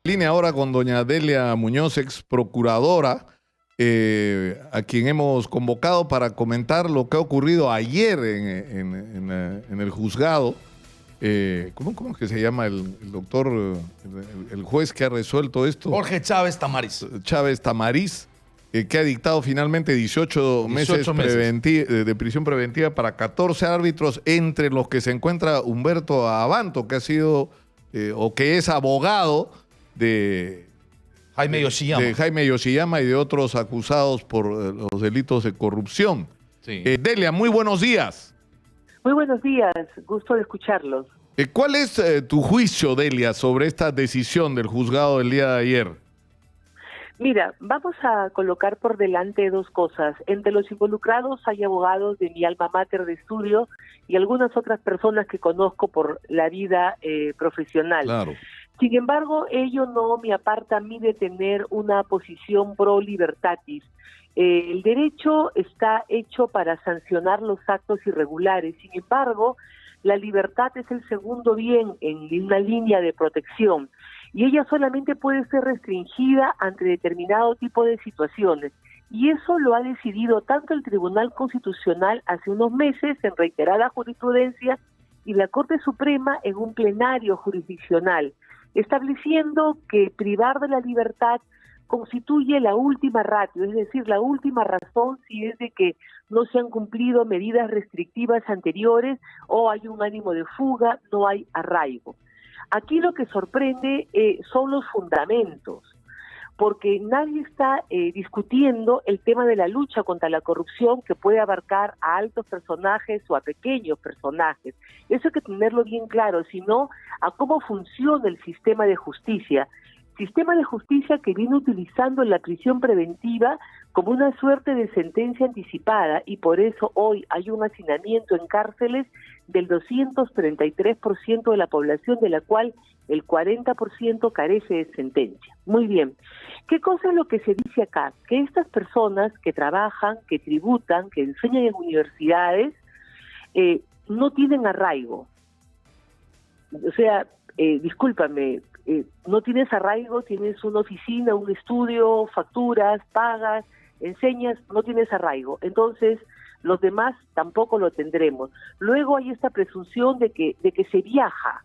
Línea ahora con doña Delia Muñoz, ex procuradora, a quien hemos convocado para comentar lo que ha ocurrido ayer en el juzgado. ¿Cómo es que se llama el doctor, el juez que ha resuelto esto? Jorge Chávez Tamariz. Chávez Tamariz, que ha dictado finalmente 18 meses de prisión preventiva para 14 árbitros, entre los que se encuentra Humberto Abanto, que ha sido o que es abogado de Jaime Yoshiyama y de otros acusados por los delitos de corrupción. Sí. Delia, muy buenos días. Muy buenos días, gusto de escucharlos. ¿Cuál es tu juicio, Delia, sobre esta decisión del juzgado del día de ayer? Mira, vamos a colocar por delante dos cosas. Entre los involucrados hay abogados de mi alma mater de estudio y algunas otras personas que conozco por la vida profesional. Claro. Sin embargo, ello no me aparta a mí de tener una posición pro libertatis. El derecho está hecho para sancionar los actos irregulares. Sin embargo, la libertad es el segundo bien en una línea de protección y ella solamente puede ser restringida ante determinado tipo de situaciones. Y eso lo ha decidido tanto el Tribunal Constitucional hace unos meses en reiterada jurisprudencia y la Corte Suprema en un plenario jurisdiccional, estableciendo que privar de la libertad constituye la última ratio, es decir, la última razón si es de que no se han cumplido medidas restrictivas anteriores o hay un ánimo de fuga, no hay arraigo. Aquí lo que sorprende son los fundamentos, porque nadie está discutiendo el tema de la lucha contra la corrupción que puede abarcar a altos personajes o a pequeños personajes. Eso hay que tenerlo bien claro, sino a cómo funciona el sistema de justicia. Sistema de justicia que viene utilizando la prisión preventiva como una suerte de sentencia anticipada y por eso hoy hay un hacinamiento en cárceles del 233% de la población, de la cual el 40% carece de sentencia. Muy bien. ¿Qué cosa es lo que se dice acá? Que estas personas que trabajan, que tributan, que enseñan en universidades, no tienen arraigo. O sea, discúlpame, no tienes arraigo, tienes una oficina, un estudio, facturas, pagas, enseñas, no tienes arraigo. Entonces, los demás tampoco lo tendremos. Luego hay esta presunción de que se viaja,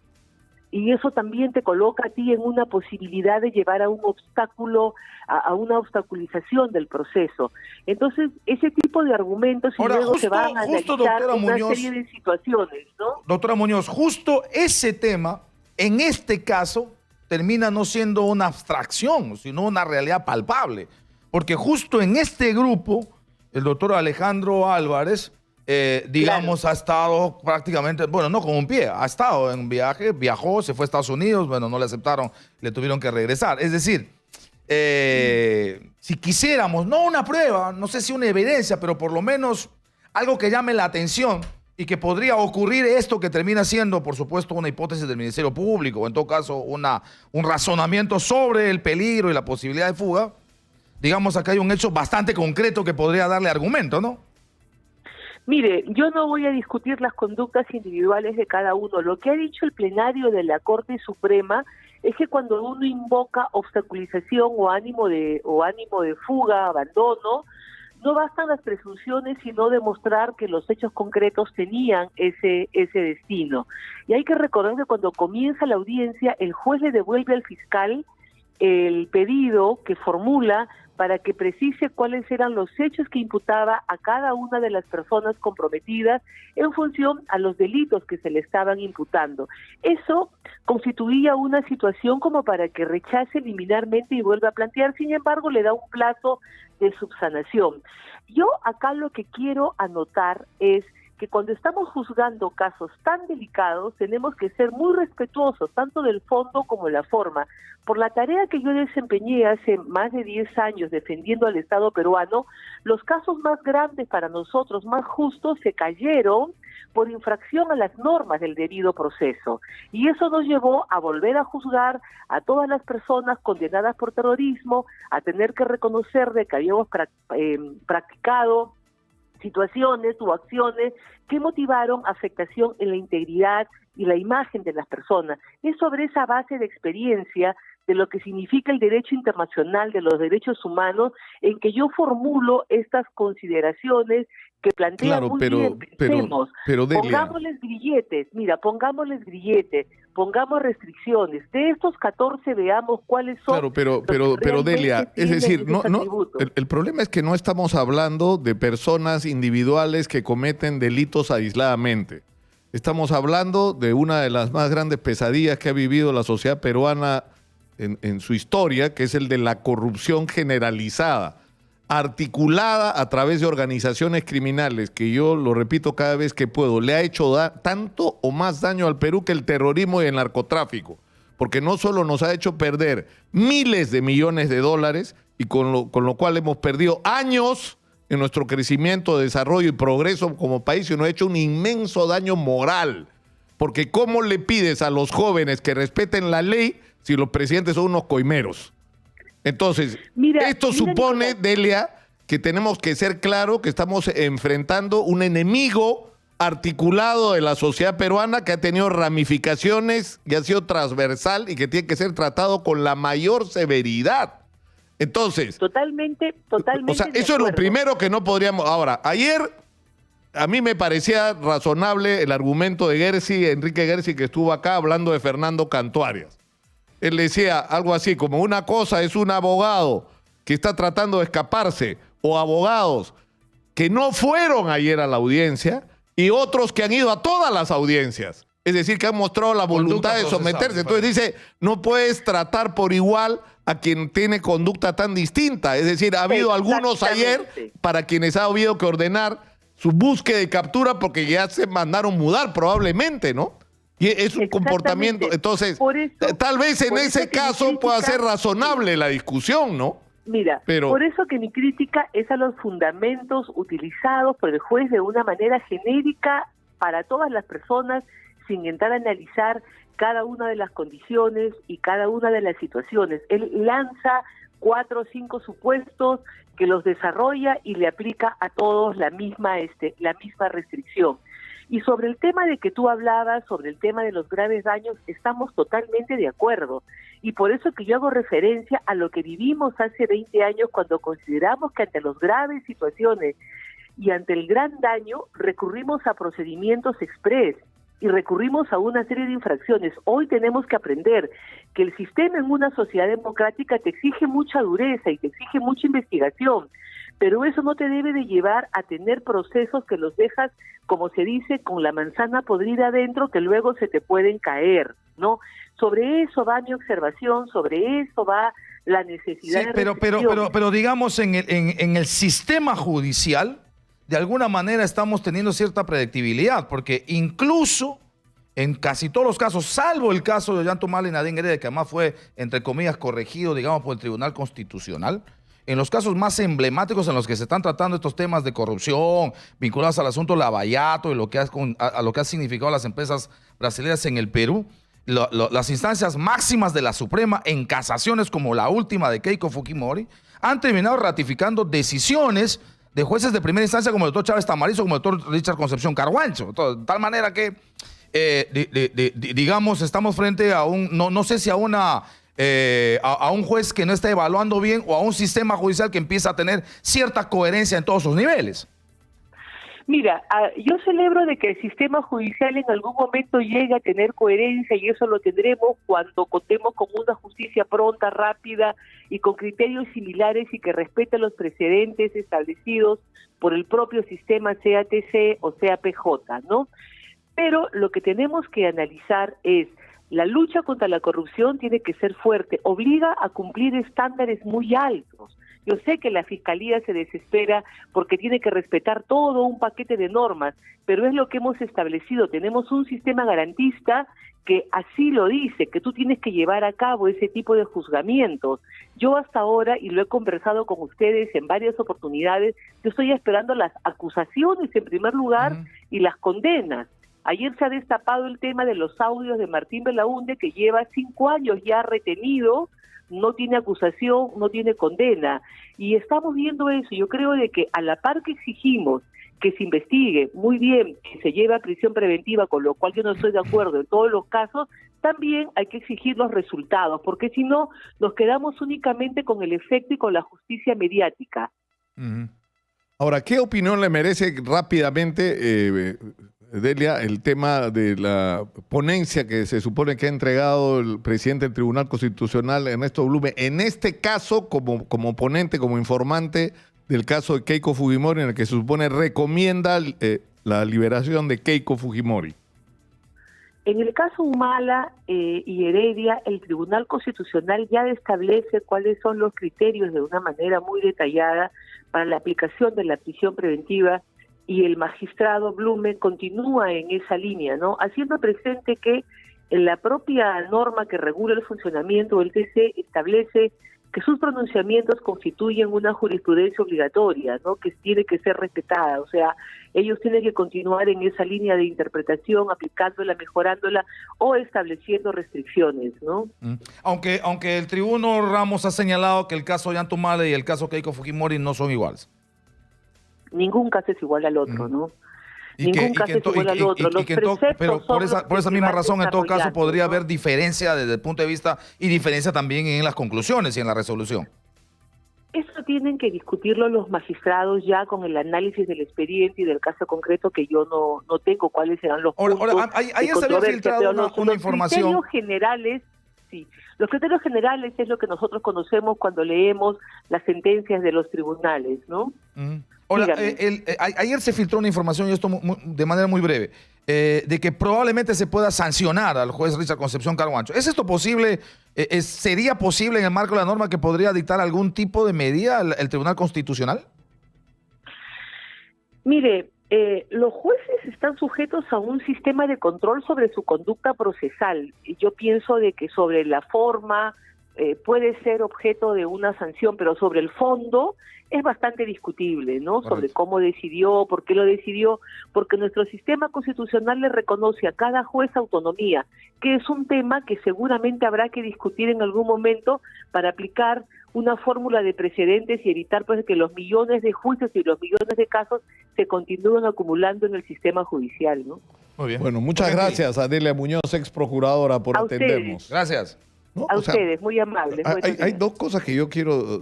y eso también te coloca a ti en una posibilidad de llevar a un obstáculo, a una obstaculización del proceso. Entonces, ese tipo de argumentos y luego se van a analizar una serie de situaciones, ¿no? Doctora Muñoz, justo ese tema, en este caso, termina no siendo una abstracción, sino una realidad palpable. Porque justo en este grupo, el doctor Alejandro Álvarez, digamos, ha estado prácticamente, bueno, no con un pie, ha estado en viaje, viajó, se fue a Estados Unidos, bueno, no le aceptaron, le tuvieron que regresar. Es decir, si quisiéramos, no una prueba, no sé si una evidencia, pero por lo menos algo que llame la atención y que podría ocurrir esto que termina siendo, por supuesto, una hipótesis del Ministerio Público, o en todo caso, un razonamiento sobre el peligro y la posibilidad de fuga. Digamos, acá hay un hecho bastante concreto que podría darle argumento, ¿no? Mire, yo no voy a discutir las conductas individuales de cada uno. Lo que ha dicho el plenario de la Corte Suprema es que cuando uno invoca obstaculización o ánimo de fuga, abandono, no bastan las presunciones, sino demostrar que los hechos concretos tenían ese destino. Y hay que recordar que cuando comienza la audiencia, el juez le devuelve al fiscal el pedido que formula para que precise cuáles eran los hechos que imputaba a cada una de las personas comprometidas en función a los delitos que se le estaban imputando. Eso constituía una situación como para que rechace liminarmente y vuelva a plantear, sin embargo, le da un plazo de subsanación. Yo acá lo que quiero anotar es que cuando estamos juzgando casos tan delicados tenemos que ser muy respetuosos, tanto del fondo como de la forma. Por la tarea que yo desempeñé hace más de 10 años defendiendo al Estado peruano, los casos más grandes para nosotros, más justos, se cayeron por infracción a las normas del debido proceso. Y eso nos llevó a volver a juzgar a todas las personas condenadas por terrorismo, a tener que reconocer de que habíamos practicado situaciones o acciones que motivaron afectación en la integridad y la imagen de las personas. Es sobre esa base de experiencia de lo que significa el derecho internacional de los derechos humanos en que yo formulo estas consideraciones que plantean Claro, muy pero, bien. Pensemos, pero Delia, pongámosles grilletes, pongámosles grilletes, pongamos restricciones. De estos 14 veamos cuáles son. claro, pero realmente Delia, es tienen decir, esos no, atributos. el problema es que no estamos hablando de personas individuales que cometen delitos aisladamente. Estamos hablando de una de las más grandes pesadillas que ha vivido la sociedad peruana en su historia, que es el de la corrupción generalizada, articulada a través de organizaciones criminales, que yo lo repito cada vez que puedo, le ha hecho tanto o más daño al Perú que el terrorismo y el narcotráfico, porque no solo nos ha hecho perder miles de millones de dólares, y con lo cual hemos perdido años en nuestro crecimiento, desarrollo y progreso como país, sino ha hecho un inmenso daño moral, porque ¿cómo le pides a los jóvenes que respeten la ley si los presidentes son unos coimeros? Entonces, esto supone, Nicolás, Delia, que tenemos que ser claros que estamos enfrentando un enemigo articulado de la sociedad peruana que ha tenido ramificaciones y ha sido transversal y que tiene que ser tratado con la mayor severidad. Entonces, totalmente. o sea, de eso es lo acuerdo. primero que no podríamos. Ahora, ayer a mí me parecía razonable el argumento de Enrique Gersi, que estuvo acá hablando de Fernando Cantuarias. Él decía algo así como: una cosa es un abogado que está tratando de escaparse, o abogados que no fueron ayer a la audiencia, y otros que han ido a todas las audiencias. Es decir, que han mostrado la voluntad de someterse. Entonces dice, no puedes tratar por igual a quien tiene conducta tan distinta. Es decir, ha habido algunos ayer para quienes ha habido que ordenar su búsqueda y captura porque ya se mandaron mudar probablemente, ¿no? Y es un comportamiento. Entonces, tal vez en ese caso pueda ser razonable la discusión, ¿no? Mira, por eso que mi crítica es a los fundamentos utilizados por el juez de una manera genérica para todas las personas, sin entrar a analizar cada una de las condiciones y cada una de las situaciones. Él lanza 4 o 5 supuestos que los desarrolla y le aplica a todos la misma restricción. Y sobre el tema de que tú hablabas, sobre el tema de los graves daños, estamos totalmente de acuerdo. Y por eso que yo hago referencia a lo que vivimos hace 20 años cuando consideramos que ante las graves situaciones y ante el gran daño recurrimos a procedimientos express y recurrimos a una serie de infracciones. Hoy tenemos que aprender que el sistema en una sociedad democrática te exige mucha dureza y te exige mucha investigación, pero eso no te debe de llevar a tener procesos que los dejas, como se dice, con la manzana podrida adentro, que luego se te pueden caer, ¿no? Sobre eso va mi observación, sobre eso va la necesidad de reflexión. Pero digamos, en el sistema judicial, de alguna manera estamos teniendo cierta predictibilidad, porque incluso en casi todos los casos, salvo el caso de Ollanta y Nadine Heredia, que además fue, entre comillas, corregido, digamos, por el Tribunal Constitucional, en los casos más emblemáticos en los que se están tratando estos temas de corrupción vinculados al asunto Lavallato y a lo que ha significado las empresas brasileñas en el Perú, las instancias máximas de la Suprema, en casaciones como la última de Keiko Fujimori, han terminado ratificando decisiones de jueces de primera instancia como el doctor Chávez Tamariz o como el doctor Richard Concepción Carhuancho. De tal manera que, digamos, estamos frente a no sé si a un juez que no está evaluando bien o a un sistema judicial que empieza a tener cierta coherencia en todos sus niveles. Mira, yo celebro de que el sistema judicial en algún momento llegue a tener coherencia, y eso lo tendremos cuando contemos con una justicia pronta, rápida y con criterios similares y que respete los precedentes establecidos por el propio sistema CATC o CAPJ, ¿no? Pero lo que tenemos que analizar es: la lucha contra la corrupción tiene que ser fuerte, obliga a cumplir estándares muy altos. Yo sé que la Fiscalía se desespera porque tiene que respetar todo un paquete de normas, pero es lo que hemos establecido. Tenemos un sistema garantista que así lo dice, que tú tienes que llevar a cabo ese tipo de juzgamientos. Yo hasta ahora, y lo he conversado con ustedes en varias oportunidades, yo estoy esperando las acusaciones en primer lugar y las condenas. Ayer se ha destapado el tema de los audios de Martín Belaúnde, que lleva 5 años ya retenido, no tiene acusación, no tiene condena. Y estamos viendo eso. Yo creo de que a la par que exigimos que se investigue, muy bien, que se lleve a prisión preventiva, con lo cual yo no estoy de acuerdo en todos los casos. También hay que exigir los resultados, porque si no, nos quedamos únicamente con el efecto y con la justicia mediática. Ahora, ¿qué opinión le merece rápidamente, Delia, el tema de la ponencia que se supone que ha entregado el presidente del Tribunal Constitucional, Ernesto Blume, en este caso como ponente, como informante del caso de Keiko Fujimori, en el que se supone recomienda la liberación de Keiko Fujimori? En el caso Humala y Heredia, el Tribunal Constitucional ya establece cuáles son los criterios de una manera muy detallada para la aplicación de la prisión preventiva, y el magistrado Blume continúa en esa línea, ¿no? Haciendo presente que en la propia norma que regula el funcionamiento del TC establece que sus pronunciamientos constituyen una jurisprudencia obligatoria, ¿no? Que tiene que ser respetada. O sea, ellos tienen que continuar en esa línea de interpretación, aplicándola, mejorándola o estableciendo restricciones, ¿no? Aunque el tribuno Ramos ha señalado que el caso Ollanta Humala y el caso Keiko Fujimori no son iguales. Ningún caso es igual al otro, ¿no? Ningún caso es igual al otro. Pero por esa misma razón, en todo caso, podría haber diferencia desde el punto de vista y diferencia también en las conclusiones y en la resolución. Eso tienen que discutirlo los magistrados ya con el análisis del expediente y del caso concreto, que yo no tengo cuáles serán los puntos. Ahora, ayer se había filtrado una información. Los criterios generales, sí. Los criterios generales es lo que nosotros conocemos cuando leemos las sentencias de los tribunales, ¿no? Ahora, ayer se filtró una información, y esto de manera muy breve, de que probablemente se pueda sancionar al juez Richard Concepción Carhuancho. ¿Es esto posible? ¿Sería posible en el marco de la norma que podría dictar algún tipo de medida el Tribunal Constitucional? Mire, los jueces están sujetos a un sistema de control sobre su conducta procesal. Yo pienso de que sobre la forma puede ser objeto de una sanción, pero sobre el fondo es bastante discutible, ¿no? Sobre cómo decidió, por qué lo decidió, porque nuestro sistema constitucional le reconoce a cada juez autonomía, que es un tema que seguramente habrá que discutir en algún momento para aplicar una fórmula de precedentes y evitar pues que los millones de juicios y los millones de casos se continúen acumulando en el sistema judicial, ¿no? Muy bien. Bueno, muchas gracias a Delia Muñoz, ex procuradora, por atendernos. Gracias. ¿No? A ustedes, muy amables. Hay dos cosas que yo quiero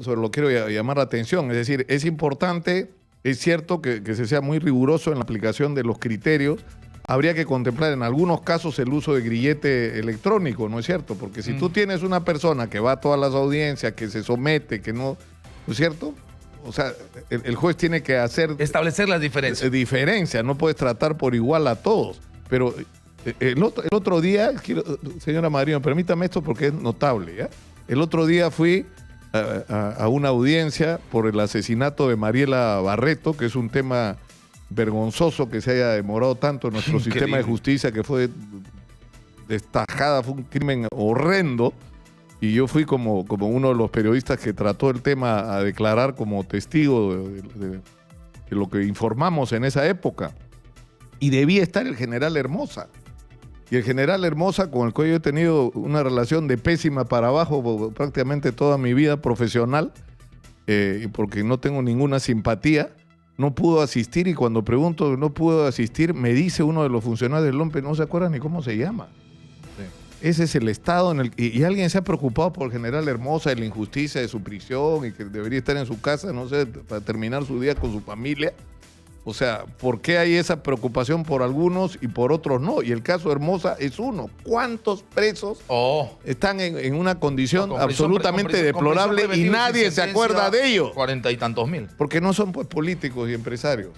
llamar la atención. Es decir, es importante, es cierto que se sea muy riguroso en la aplicación de los criterios. Habría que contemplar en algunos casos el uso de grillete electrónico, ¿no es cierto? Porque si tú tienes una persona que va a todas las audiencias, que se somete, que no es cierto? O sea, el juez tiene que establecer las diferencias. No puedes tratar por igual a todos. Pero el otro día, señora Madrino, permítame esto porque es notable, ¿ya? El otro día fui a una audiencia por el asesinato de Mariela Barreto, que es un tema vergonzoso que se haya demorado tanto en nuestro sistema de justicia, que fue destajada, fue un crimen horrendo, y yo fui como uno de los periodistas que trató el tema a declarar como testigo de lo que informamos en esa época, y debía estar el general Hermosa. Y el general Hermosa, con el cual yo he tenido una relación de pésima para abajo prácticamente toda mi vida profesional, porque no tengo ninguna simpatía, no pudo asistir, y cuando pregunto no pudo asistir, me dice uno de los funcionarios del OMPE, no se acuerda ni cómo se llama. Sí. Ese es el estado en el que... Y alguien se ha preocupado por el general Hermosa, de la injusticia de su prisión y que debería estar en su casa, no sé, para terminar su día con su familia. O sea, ¿por qué hay esa preocupación por algunos y por otros no? Y el caso Hermosa es uno. ¿Cuántos presos están en una condición absolutamente deplorable y nadie se acuerda de ellos? 40 y tantos mil. Porque no son pues políticos y empresarios.